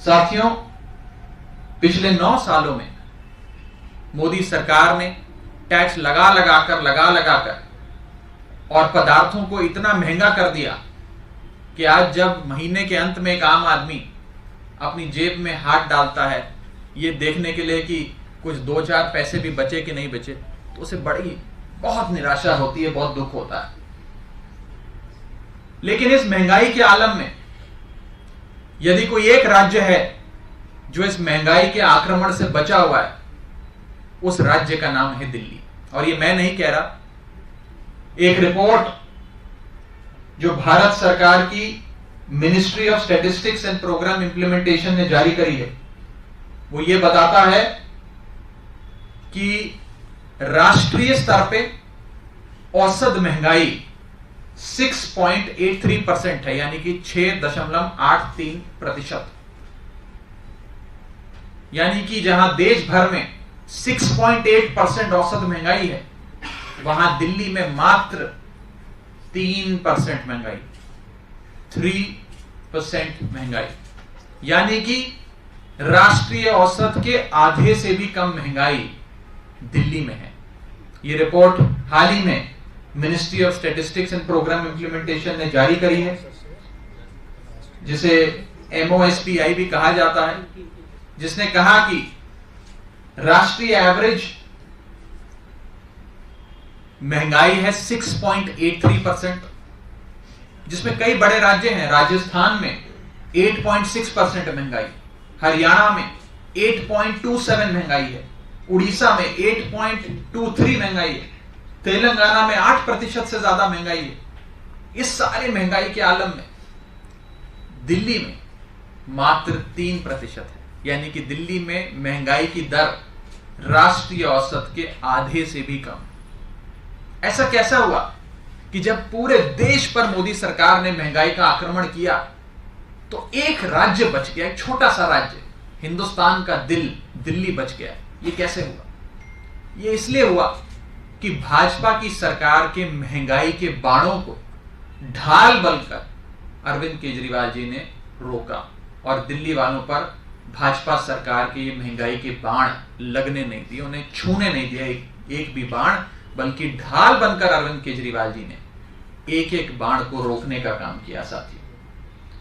साथियों, पिछले 9 सालों में मोदी सरकार ने टैक्स लगा लगाकर और पदार्थों को इतना महंगा कर दिया कि आज जब महीने के अंत में एक आम आदमी अपनी जेब में हाथ डालता है ये देखने के लिए कि कुछ 2-4 पैसे भी बचे कि नहीं बचे, तो उसे बहुत निराशा होती है, बहुत दुख होता है। लेकिन इस महंगाई के आलम में यदि कोई एक राज्य है जो इस महंगाई के आक्रमण से बचा हुआ है, उस राज्य का नाम है दिल्ली। और ये मैं नहीं कह रहा, एक रिपोर्ट जो भारत सरकार की Ministry of Statistics and Programme Implementation ने जारी करी है, वो ये बताता है कि राष्ट्रीय स्तर पे औसत महंगाई 6.83% है, यानी कि 6.83%। यानी कि जहां देश भर में 6.8% औसत महंगाई है, वहां दिल्ली में मात्र 3% महंगाई, 3% महंगाई, यानी कि राष्ट्रीय औसत के आधे से भी कम महंगाई दिल्ली में है। यह रिपोर्ट हाल ही में Ministry of Statistics and Programme Implementation ने जारी करी है, जिसे MOSPI भी कहा जाता है, जिसने कहा कि राष्ट्रीय एवरेज महंगाई है 6.83%, जिसमें कई बड़े राज्य हैं। राजस्थान में 8.6% महंगाई, हरियाणा में 8.27 महंगाई है, उड़ीसा में 8.23 महंगाई है, तेलंगाना में 8% से ज्यादा महंगाई है। इस सारी महंगाई के आलम में दिल्ली में मात्र 3% है, यानी कि दिल्ली में महंगाई की दर राष्ट्रीय औसत के आधे से भी कम। ऐसा कैसा हुआ कि जब पूरे देश पर मोदी सरकार ने महंगाई का आक्रमण किया तो एक राज्य बच गया, एक छोटा सा राज्य, हिंदुस्तान का दिल, दिल्ली बच गया। ये कैसे हुआ? ये इसलिए हुआ कि भाजपा की सरकार के महंगाई के बाणों को ढाल बलकर अरविंद केजरीवाल जी ने रोका और दिल्ली वालों पर भाजपा सरकार के ये महंगाई के बाण लगने नहीं दिए, उन्हें छूने नहीं दिया एक भी बाण, बल्कि ढाल बनकर अरविंद केजरीवाल जी ने एक एक बाण को रोकने का काम किया। साथियों,